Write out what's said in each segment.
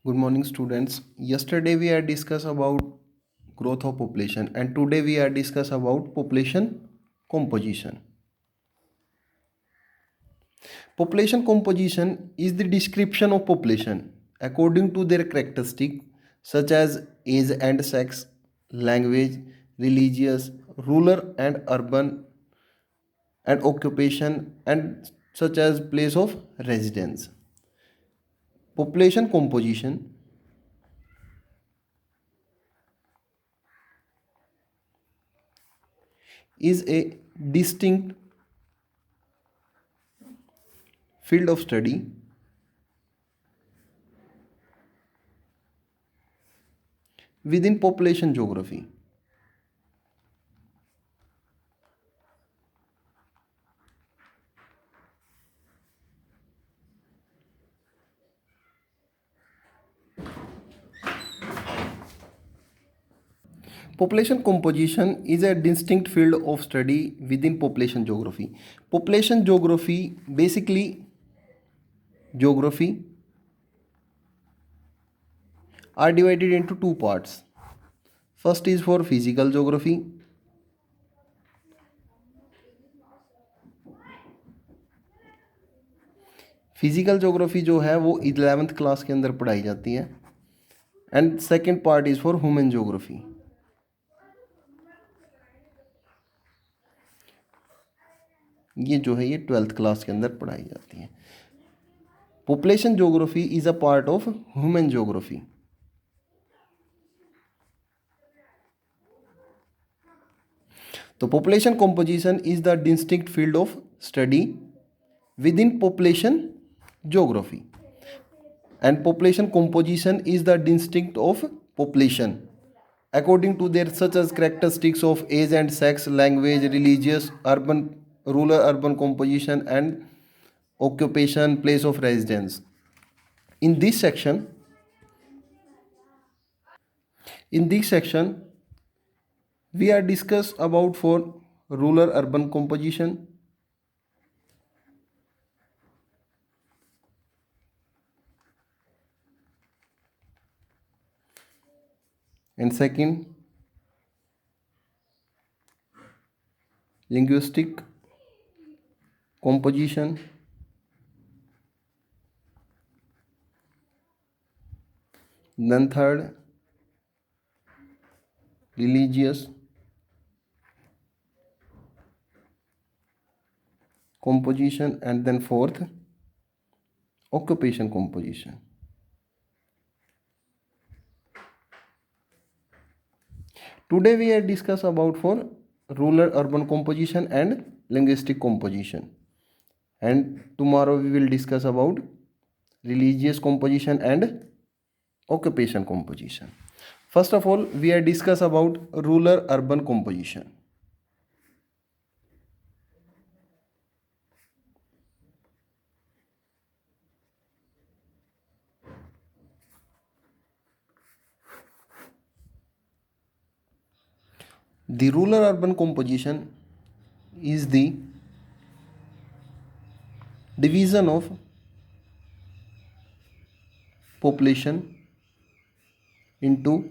Good morning, students. Yesterday we had discussed about growth of population, and today we are discuss about population composition. Population composition is the description of population according to their characteristics such as age and sex, language, religious, rural and urban, and occupation, and such as place of residence. Population composition is a distinct field of study within population geography. Population composition is a distinct field of study within population geography. Population geography, basically geography, are divided into two parts. First is for physical geography. Physical geography जो है वो 11th class के अंदर पढ़ाई जाती है. And second part is for human geography. ये जो है ये 12th क्लास के अंदर पढ़ाई जाती है. Population geography is a part of human geography. तो population composition is the distinct field of study within population geography, and population composition is the distinct of population according to their such as characteristics of age and sex, language, religious, urban, rural, urban composition, and occupation, place of residence. In this section, in this section, we are discuss about for rural urban composition, and second linguistic composition, then third religious composition, and then fourth occupation composition. Today we are discuss about for rural urban composition and linguistic composition, and tomorrow we will discuss about religious composition and occupation composition. First of all, we are discuss about rural urban composition. The rural urban composition is the division of population into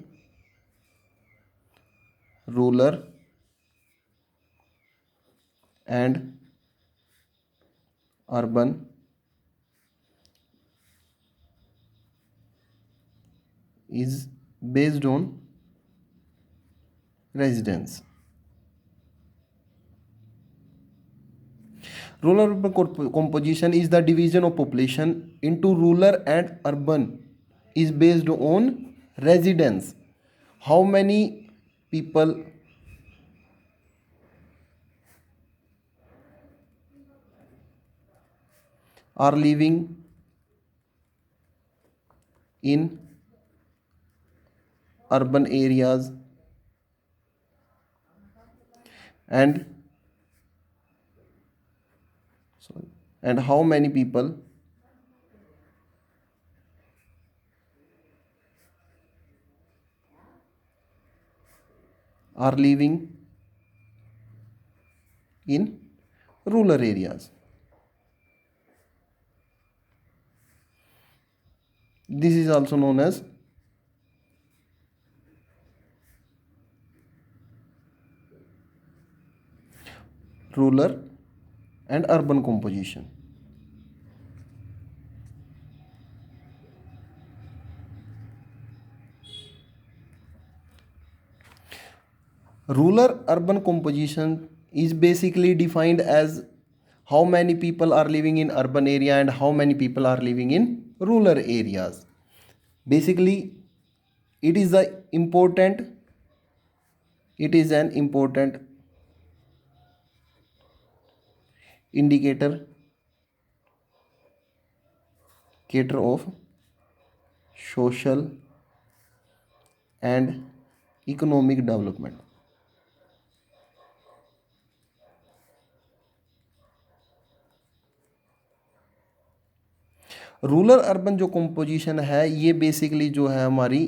rural and urban is based on residence. Rural urban composition is the division of population into rural and urban is based on residence. How many people are living in urban areas, and and how many people are living in rural areas. This is also known as rural and urban composition. Rural urban composition is basically defined as how many people are living in urban area and how many people are living in rural areas. Basically, it is the important it is an important indicator of social and economic development. Rural urban जो composition है ये basically जो है हमारी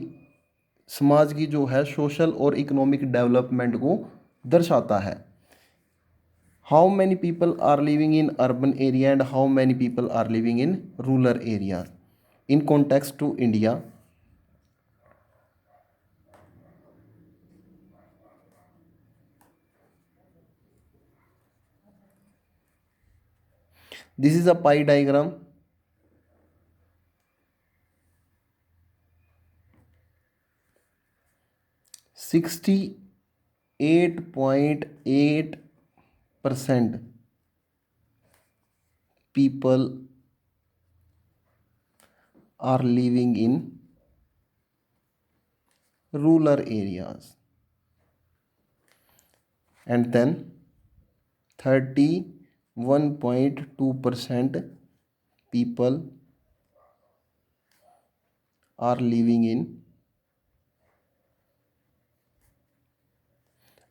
समाज की जो है सोशल और इकोनॉमिक डेवलपमेंट को दर्शाता है. How many people are living in urban area and how many people are living in rural area in context to India. This is a pie diagram. %68.8 people are living in rural areas, and then 31.2% people are living in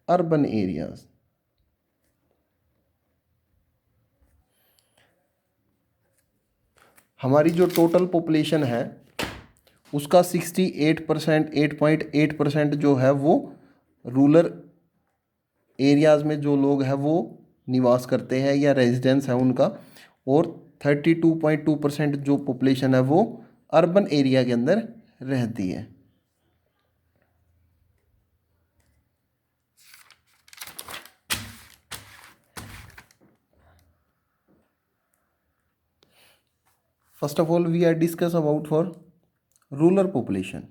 urban areas. हमारी जो total population है उसका 68%, 8.8% जो है वो rural areas में जो लोग हैं वो निवास करते हैं या रेजिडेंस है उनका, और 32.2% जो पॉपुलेशन है वो अर्बन एरिया के अंदर रहती है. First of all, we are discuss about for rural population.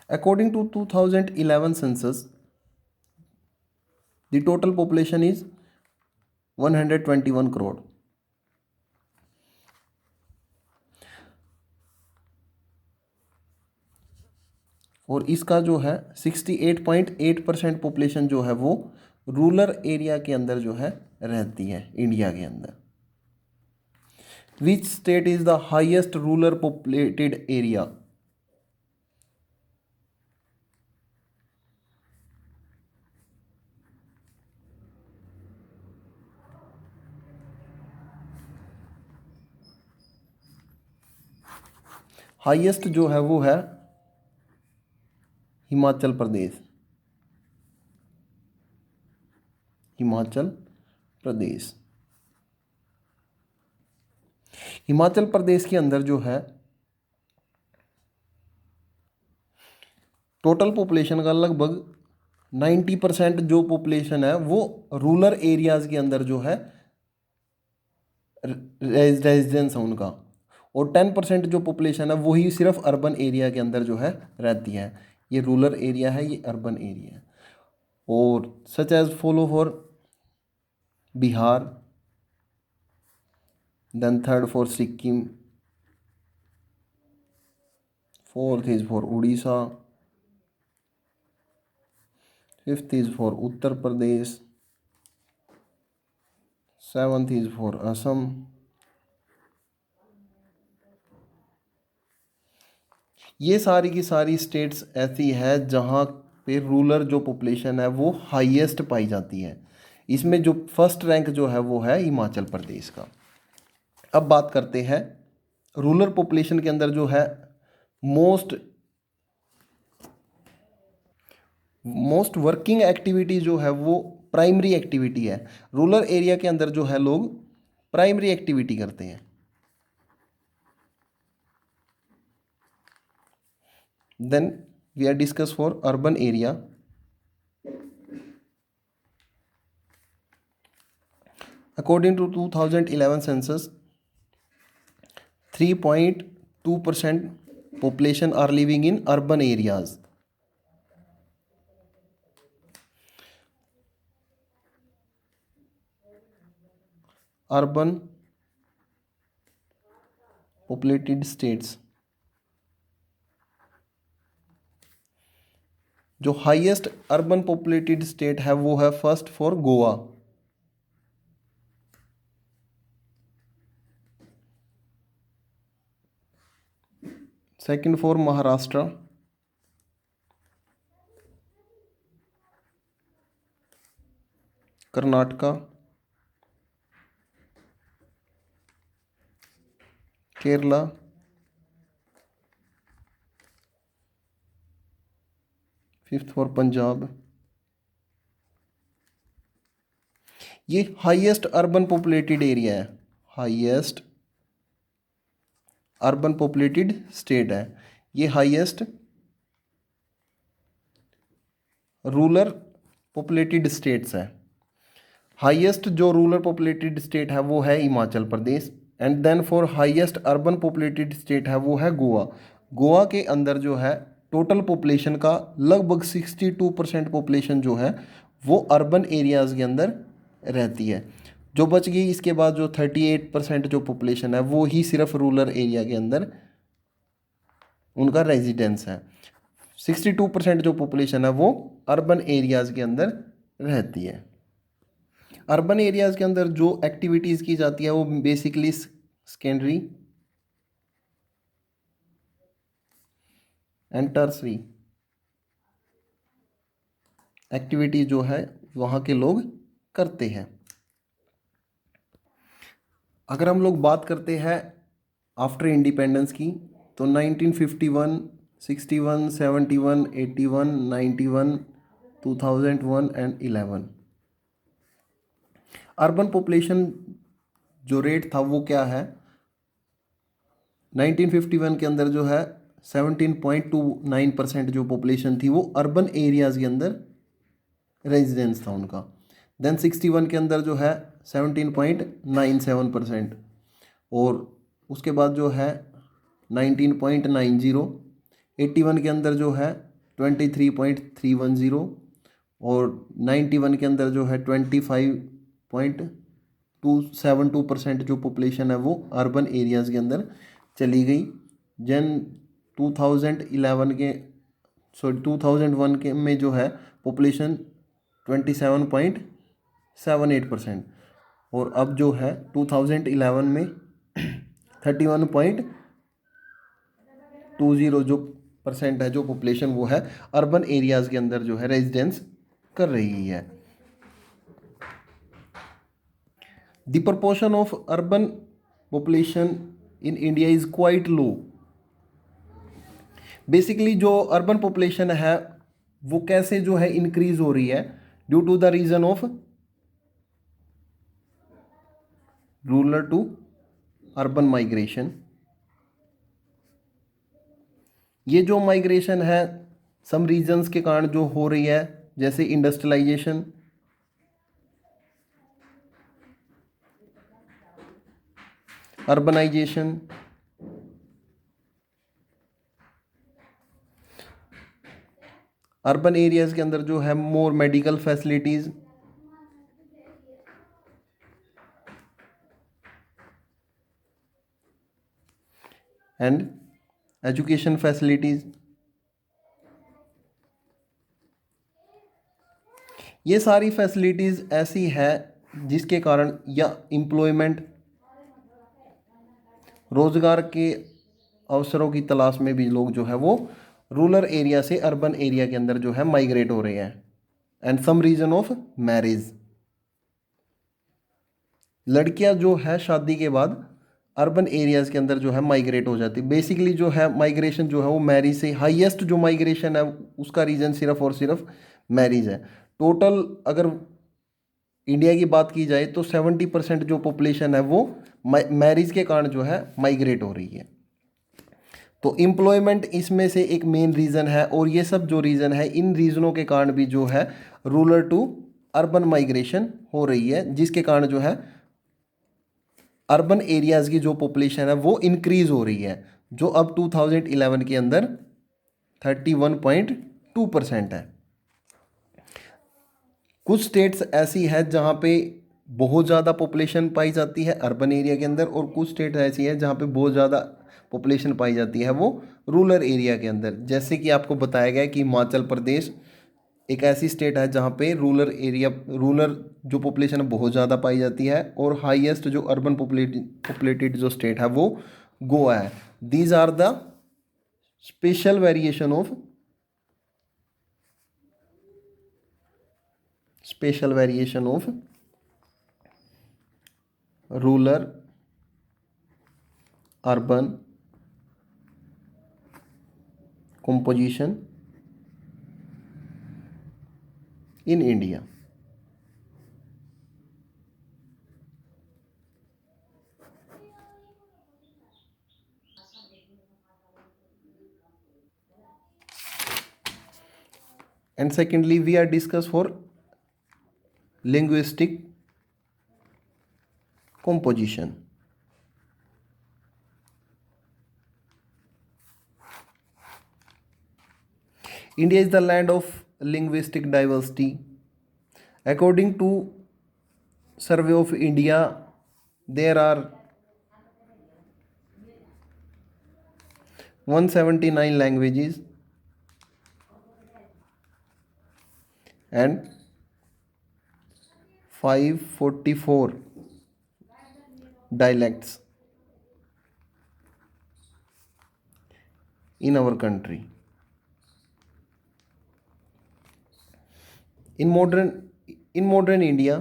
According to 2011 census, the total population is 121 crore. और इसका जो है 68.8% पॉपुलेशन जो है वो रूरल एरिया के अंदर जो है रहती है इंडिया के अंदर. Which state is the highest rural populated area? Highest जो है वो है हिमाचल प्रदेश. हिमाचल प्रदेश. हिमाचल प्रदेश के अंदर जो है टोटल पॉपुलेशन का लगभग 90% जो पॉपुलेशन है वो रूरल एरियाज के अंदर जो है रेजिडेंस है उनका, और 10% जो पॉपुलेशन है वही सिर्फ अर्बन एरिया के अंदर जो है रहती है. ये रूरल एरिया है, ये अर्बन एरिया है. और such as follow for Bihar, then third for Sikkim, fourth is for Orissa, fifth is for Uttar Pradesh, seventh is for Assam, ये सारी की सारी स्टेट्स ऐसी है जहाँ पे रूरल जो पॉपुलेशन है वो हाईएस्ट पाई जाती है. इसमें जो फर्स्ट रैंक जो है वो है हिमाचल प्रदेश का. अब बात करते हैं रूरल पॉपुलेशन के अंदर जो है मोस्ट वर्किंग एक्टिविटी जो है वो प्राइमरी एक्टिविटी है। रूरल एरिया के अंदर जो है लोग प्राइमरी एक्टिविटी करते हैं। Then we are discuss for urban area. According to 2011 census, 3.2% population are living in urban areas. Urban populated states, जो हाईएस्ट अर्बन पॉपुलेटेड स्टेट है वो है first for Goa, second for Maharashtra, Karnataka, Kerala, fifth for Punjab. ये highest urban populated area है, highest urban populated state है। ये highest rural populated states है। Highest जो रूरल पॉपुलेटेड स्टेट है वो है Himachal Pradesh. And then for highest urban populated state है वो है गोवा। गोवा के अंदर जो है टोटल पॉपुलेशन का लगभग 62% पॉपुलेशन जो है वो अर्बन एरियाज़ के अंदर रहती है। जो बच गई इसके बाद जो 38% जो पॉपुलेशन है वो ही सिर्फ रूरल एरिया के अंदर उनका रेजिडेंस है। 62% जो पॉपुलेशन है वो अर्बन एरियाज़ के अंदर रहती है। अर्बन एरियाज़ के अंदर जो एक्टिविटीज़ की जाती है वो basically secondary and tertiary activity जो है वहाँ के लोग करते हैं। अगर हम लोग बात करते हैं आफ्टर इंडिपेंडेंस की तो 1951, 61, 71, 81, 91, 2001 एंड 11 अर्बन पॉपुलेशन जो रेट था वो क्या है। 1951 के अंदर जो है 17.29% जो पॉपुलेशन थी वो अर्बन एरियाज़ के अंदर रेजिडेंस था उनका। देन 61 के अंदर जो है 17.97% और उसके बाद जो है 19.90, 81 के अंदर जो है 23.310 और 91 के अंदर जो है 25.272% जो पॉपुलेशन है वो अर्बन एरियाज़ के अंदर चली गई। जन 2001 के में जो है पॉपुलेशन 27.78% और अब जो है 2011 में 31.20 जो % है जो पॉपुलेशन वो है अर्बन एरियाज़ के अंदर जो है रेजिडेंस कर रही है। The proportion of urban population in India is quite low. Basically जो अर्बन पॉपुलेशन है वो कैसे जो है इंक्रीज हो रही है due to the reason of rural to urban migration. ये जो माइग्रेशन है सम रीजन्स के कारण जो हो रही है जैसे इंडस्ट्रियलाइजेशन, अर्बनाइजेशन, अर्बन एरियाज़ के अंदर जो है मोर medical facilities, and education facilities. ये सारी फैसिलिटीज़ ऐसी है जिसके कारण या एम्प्लॉयमेंट रोज़गार के अवसरों की तलाश में भी लोग जो है वो रूरल एरिया से अर्बन एरिया के अंदर जो है माइग्रेट हो रहे हैं। And some reason of marriage, लड़कियां जो है शादी के बाद अर्बन एरियाज़ के अंदर जो है माइग्रेट हो जाती है। बेसिकली जो है माइग्रेशन जो है वो मैरिज से, हाईएस्ट जो माइग्रेशन है उसका रीज़न सिर्फ और सिर्फ मैरिज है। टोटल अगर इंडिया की बात की जाए तो 70% जो पॉपुलेशन है वो मैरिज के कारण जो है माइग्रेट हो रही है। तो एम्प्लॉयमेंट इसमें से एक मेन रीज़न है, और ये सब जो रीज़न है इन रीज़नों के कारण भी जो है रूरल टू अर्बन माइग्रेशन हो रही है, जिसके कारण जो है अर्बन एरियाज़ की जो पॉपुलेशन है वो इंक्रीज़ हो रही है, जो अब 2011 के अंदर 31.2% है। कुछ स्टेट्स ऐसी है जहाँ पे बहुत ज़्यादा पॉपुलेशन पाई जाती है अर्बन एरिया के अंदर, और कुछ स्टेट ऐसी है जहाँ पे बहुत ज़्यादा पॉपुलेशन पाई जाती है वो रूरल एरिया के अंदर। जैसे कि आपको बताया गया कि हिमाचल प्रदेश एक ऐसी स्टेट है जहाँ पे रूरल जो पॉपुलेशन है बहुत ज़्यादा पाई जाती है, और हाईएस्ट जो अर्बन पॉपुलेटेड जो स्टेट है वो गोवा है। These are the spatial variation of rural urban composition in India. And secondly, we are discuss for linguistic composition. India is the land of linguistic diversity. According to Survey of India, there are 179 languages and 544 dialects in our country. In modern India,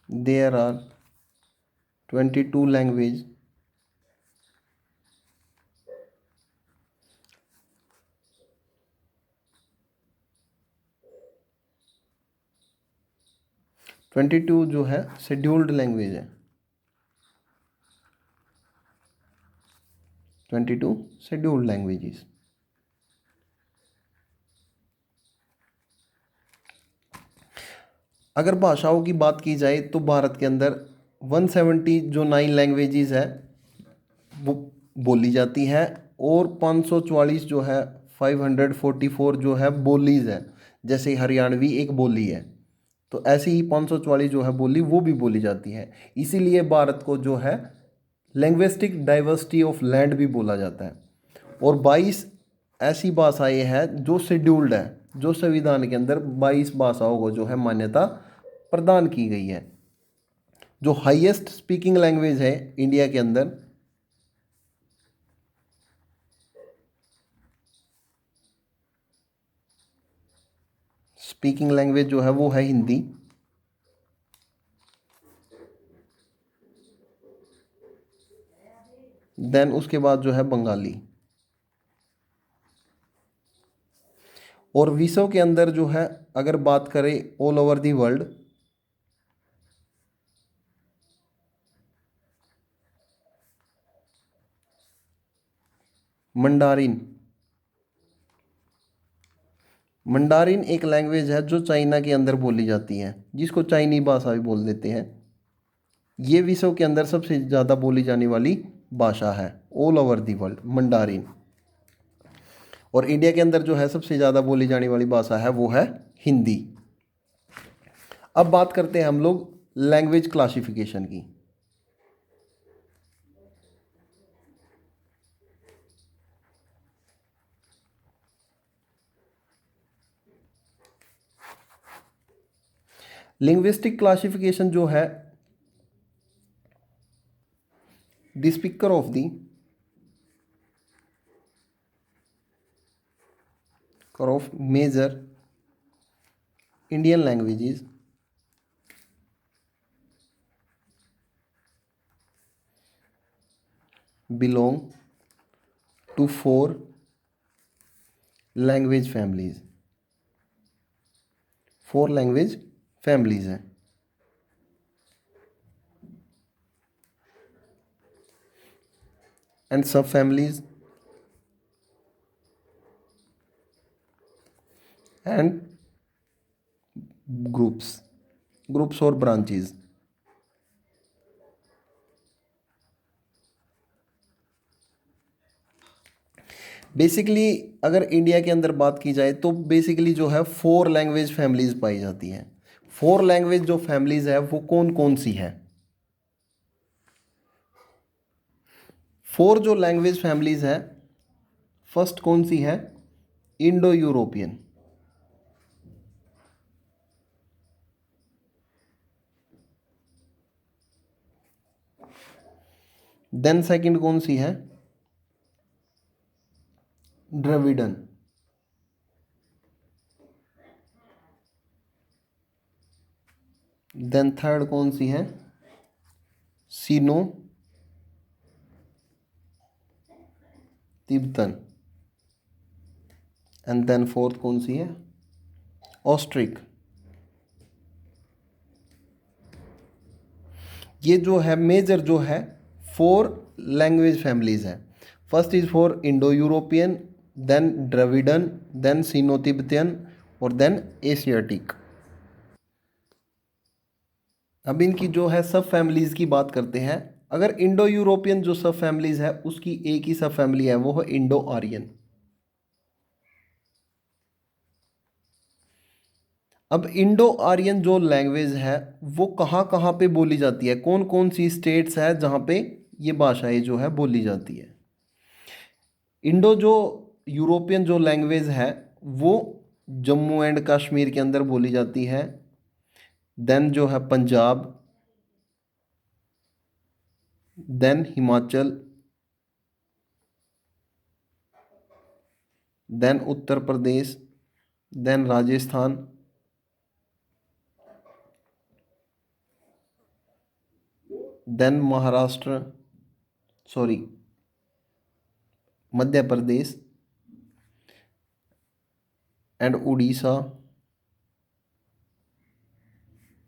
there are 22 languages जो है scheduled language है, 22 scheduled languages. अगर भाषाओं की बात की जाए तो भारत के अंदर 170 जो 9 लैंग्वेजेस है वो बोली जाती है, और 544 जो है 544 जो है बोलीज है। जैसे हरियाणवी एक बोली है, तो ऐसे ही 544 जो है बोली वो भी बोली जाती है। इसीलिए भारत को जो है लैंग्विस्टिक डाइवर्सिटी ऑफ लैंड भी बोला जाता है। और 22 ऐसी भाषाएं हैं जो शेड्यूल्ड है, जो संविधान के अंदर 22 भाषाओं को जो है मान्यता प्रदान की गई है। जो हाईएस्ट स्पीकिंग लैंग्वेज है इंडिया के अंदर, स्पीकिंग लैंग्वेज जो है वो है हिंदी। देन उसके बाद जो है बंगाली। और विश्व के अंदर जो है अगर बात करें all over the world, mandarin एक लैंग्वेज है जो चाइना के अंदर बोली जाती है, जिसको चाइनी भाषा भी बोल देते हैं। ये विश्व के अंदर सबसे ज़्यादा बोली जाने वाली भाषा है all over the world, mandarin. और इंडिया के अंदर जो है सबसे ज़्यादा बोली जाने वाली भाषा है वो है हिंदी। अब बात करते हैं हम लोग लैंग्वेज क्लासिफिकेशन की। लिंग्विस्टिक क्लासिफिकेशन जो है the speaker of major Indian languages belong to 4 language families. 4 language families हैं। And sub families and groups और ब्रांचेस। बेसिकली अगर इंडिया के अंदर बात की जाए तो बेसिकली जो है 4 लैंग्वेज फैमिलीज पाई जाती हैं। 4 लैंग्वेज जो फैमिलीज है वो कौन कौन सी है? 4 जो लैंग्वेज फैमिलीज है, फर्स्ट कौन सी है? Indo European. देन सेकंड कौन सी है? द्रविडन। देन थर्ड कौन सी है? सीनो तिब्बतन। एंड देन फोर्थ कौन सी है? ऑस्ट्रिक। ये जो है मेजर जो है 4 लैंग्वेज फैमिलीज है। First is for Indo European, then Dravidian, then Sino Tibetan और देन एशियाटिक। अब इनकी जो है सब फैमिलीज की बात करते हैं। अगर इंडो यूरोपियन जो सब फैमिलीज है उसकी एक ही सब फैमिली है, वो है इंडो आर्यन। अब इंडो आर्यन जो लैंग्वेज है वो कहाँ कहाँ पे बोली जाती है, कौन कौन सी स्टेट्स है जहाँ पे ये भाषाएं जो है बोली जाती है? इंडो जो यूरोपियन जो लैंग्वेज है वो जम्मू एंड कश्मीर के अंदर बोली जाती है। देन जो है Punjab, then Himachal, then Uttar Pradesh, then Rajasthan, then Maharashtra, sorry Madhya Pradesh and Orissa,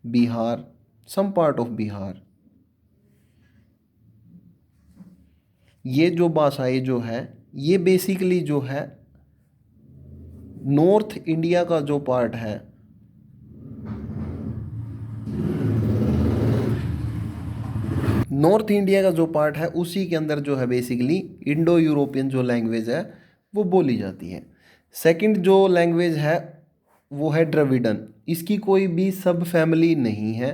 Bihar, some part of Bihar. ये जो भाषाएं जो है ये बेसिकली जो है नॉर्थ इंडिया का जो पार्ट है, नॉर्थ इंडिया का जो पार्ट है उसी के अंदर जो है बेसिकली इंडो यूरोपियन जो लैंग्वेज है वो बोली जाती है। सेकंड जो लैंग्वेज है वो है द्रविडन। इसकी कोई भी सब फैमिली नहीं है।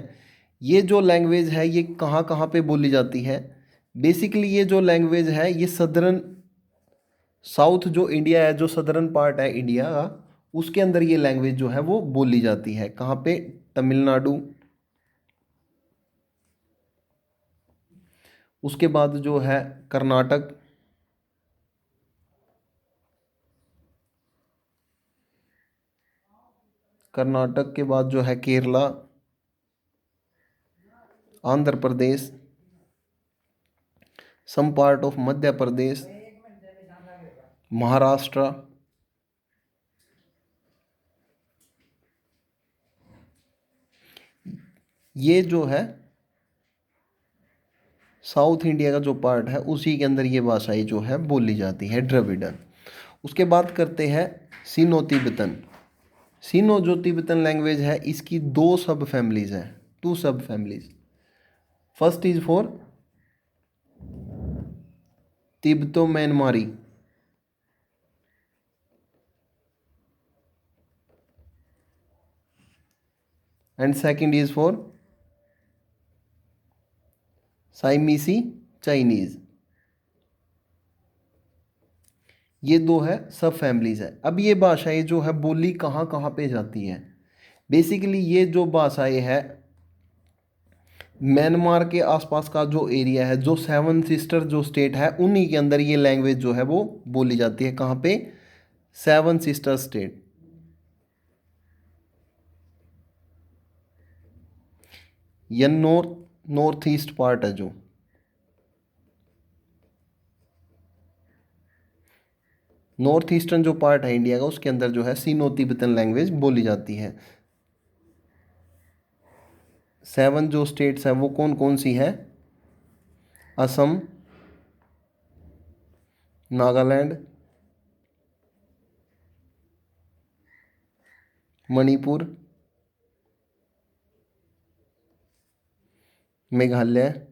ये जो लैंग्वेज है ये कहाँ कहाँ पे बोली जाती है? बेसिकली ये जो लैंग्वेज है ये सदर्न साउथ जो इंडिया है, जो सदर्न पार्ट है इंडिया का, उसके अंदर ये लैंग्वेज जो है वो बोली जाती है। कहाँ पे? तमिलनाडु। उसके बाद जो है कर्नाटक, कर्नाटक के बाद जो है केरला, आंध्र प्रदेश, सम पार्ट ऑफ मध्य प्रदेश, महाराष्ट्र, ये जो है साउथ इंडिया का जो पार्ट है उसी के अंदर ये भाषाएं जो है बोली जाती है, द्रविडन। उसके बाद करते हैं सीनो तिब्बतन। सीनो जो तिब्बतन लैंग्वेज है इसकी 2 सब फैमिलीज हैं, 2 सब families. First is for Tibeto Myanmari, and second is for Siamese Chinese. ये 2 है सब फैमिलीज है। अब ये भाषाएं जो है बोली कहाँ कहाँ पे जाती हैं? बेसिकली ये जो भाषाएं है म्यांमार के आसपास का जो एरिया है, जो 7 सिस्टर जो स्टेट है उन्हीं के अंदर ये लैंग्वेज जो है वो बोली जाती है। कहाँ पे? 7 सिस्टर स्टेट। या नॉर्थ ईस्ट पार्ट है जो। नॉर्थ ईस्टर्न जो पार्ट है इंडिया का उसके अंदर जो है सीनो तिब्बतन लैंग्वेज बोली जाती है। 7 जो स्टेट्स है वो कौन कौन सी है? असम, नागालैंड, मणिपुर, मेघालय,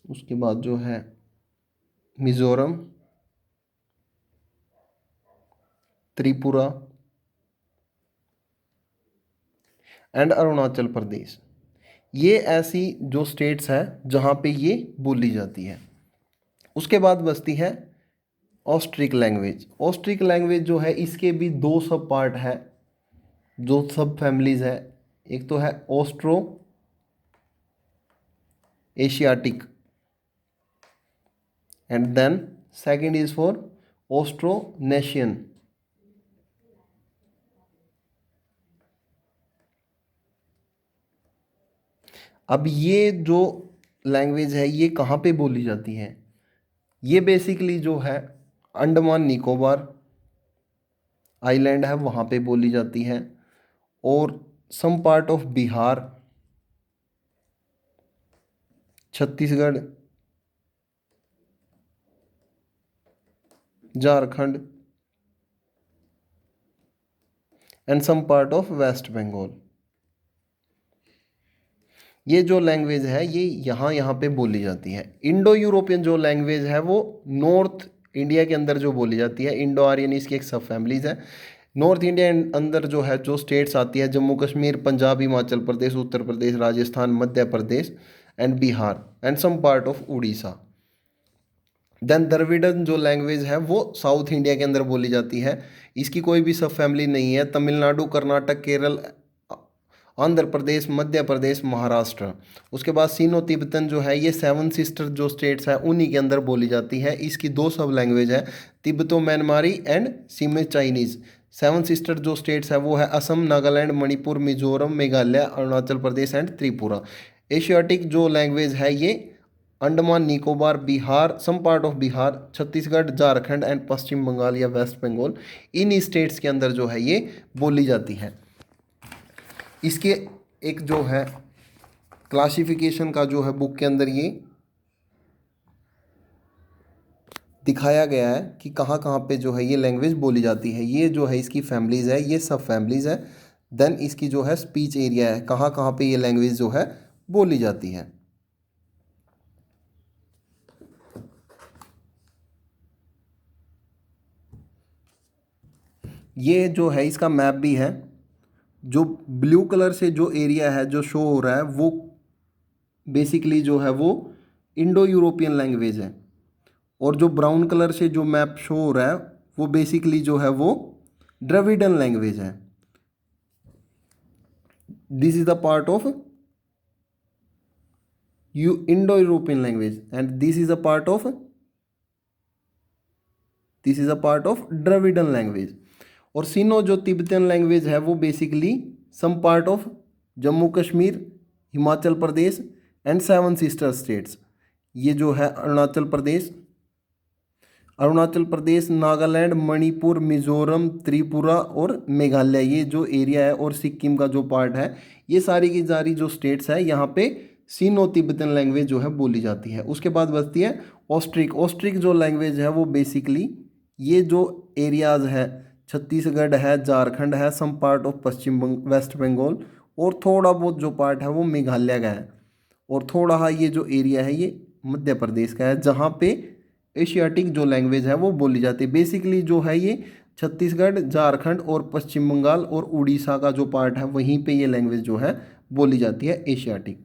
उसके बाद जो है मिजोरम, त्रिपुरा एंड अरुणाचल प्रदेश। ये ऐसी जो स्टेट्स है जहाँ पे ये बोली जाती है। उसके बाद बचती है ऑस्ट्रिक लैंग्वेज। ऑस्ट्रिक लैंग्वेज जो है इसके भी दो सब पार्ट है, जो सब फैमिलीज है। एक तो है Austro Asiatic and then second is for Austronesian. अब ये जो लैंग्वेज है ये कहाँ पे बोली जाती है? ये बेसिकली जो है अंडमान निकोबार आइलैंड है वहाँ पे बोली जाती है, और some part of Bihar, Chhattisgarh, Jharkhand and some part of West Bengal. ये जो लैंग्वेज है ये यहाँ यहाँ पे बोली जाती है। इंडो यूरोपियन जो लैंग्वेज है वो नॉर्थ इंडिया के अंदर जो बोली जाती है। इंडो आर्यन इसकी एक सब फैमिलीज है। नॉर्थ इंडिया अंदर जो है जो स्टेट्स आती है Jammu Kashmir, Punjab, Himachal Pradesh, Uttar Pradesh, Rajasthan, Madhya Pradesh and Bihar and some part of Orissa. Then Dravidian जो लैंग्वेज है वो साउथ इंडिया के अंदर बोली जाती है। इसकी कोई भी सब फैमिली नहीं है। तमिलनाडु, कर्नाटक, केरल, आंध्र प्रदेश, मध्य प्रदेश, महाराष्ट्र। उसके बाद सीनो तिब्बतन जो है ये 7 सिस्टर जो स्टेट्स है उन्हीं के अंदर बोली जाती है। इसकी दो सब लैंग्वेज है, Tibeto Myanmari and Siamese Chinese. 7 sister जो स्टेट्स है वो है असम, नागालैंड, मणिपुर, मिजोरम, मेघालय, अरुणाचल प्रदेश एंड त्रिपुरा। एशियाटिक जो लैंग्वेज है ये Andaman Nicobar, Bihar, some part of Bihar, Chhattisgarh, Jharkhand and Paschim Bengal या वेस्ट बंगाल, इन स्टेट्स के अंदर जो है ये बोली जाती है। इसके एक जो है क्लासिफिकेशन का जो है बुक के अंदर ये दिखाया गया है कि कहाँ कहाँ पे जो है ये लैंग्वेज बोली जाती है। ये जो है इसकी फैमिलीज़ है, ये सब फैमिलीज़ है। देन इसकी जो है स्पीच एरिया है, कहाँ कहाँ पे ये लैंग्वेज जो है बोली जाती है। ये जो है इसका मैप भी है। जो ब्लू कलर से जो एरिया है जो शो हो रहा है वो बेसिकली जो है वो इंडो यूरोपियन लैंग्वेज है, और जो ब्राउन कलर से जो मैप शो हो रहा है वो बेसिकली जो है वो द्रविडन लैंग्वेज है। This is the part of you Indo European language and this is a part of Dravidian language. और सीनो जो तिब्बतन लैंग्वेज है वो basically some part of Jammu Kashmir, Himachal Pradesh and 7 sister states. ये जो है अरुणाचल प्रदेश, नागालैंड, मणिपुर, मिजोरम, त्रिपुरा और मेघालय, ये जो एरिया है, और सिक्किम का जो पार्ट है, ये सारी की सारी जो स्टेट्स है यहाँ पे सीनो तिब्बतन लैंग्वेज जो है बोली जाती है। उसके बाद बचती है ऑस्ट्रिक। ऑस्ट्रिक जो लैंग्वेज है वो बेसिकली ये जो एरियाज़ है, छत्तीसगढ़ है, झारखंड है, some part of West Bengal, और थोड़ा बहुत जो पार्ट है वो मेघालय का है, और थोड़ा हाँ ये जो एरिया है ये मध्य प्रदेश का है, जहाँ पे एशियाटिक जो लैंग्वेज है वो बोली जाती है। बेसिकली जो है ये छत्तीसगढ़, झारखंड और पश्चिम बंगाल और उड़ीसा का जो पार्ट है वहीं पे ये लैंग्वेज जो है बोली जाती है, Asiatic.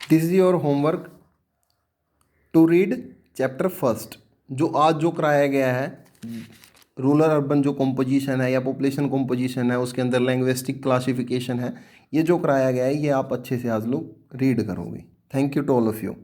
This is your homework to read chapter first. जो आज जो कराया गया है रूरल अर्बन जो कॉम्पोजिशन है या पॉपुलेशन कॉम्पोजिशन है, उसके अंदर लैंग्विस्टिक क्लासिफिकेशन है, ये जो कराया गया है ये आप अच्छे से आज लोग रीड करोगे। Thank you to all of you.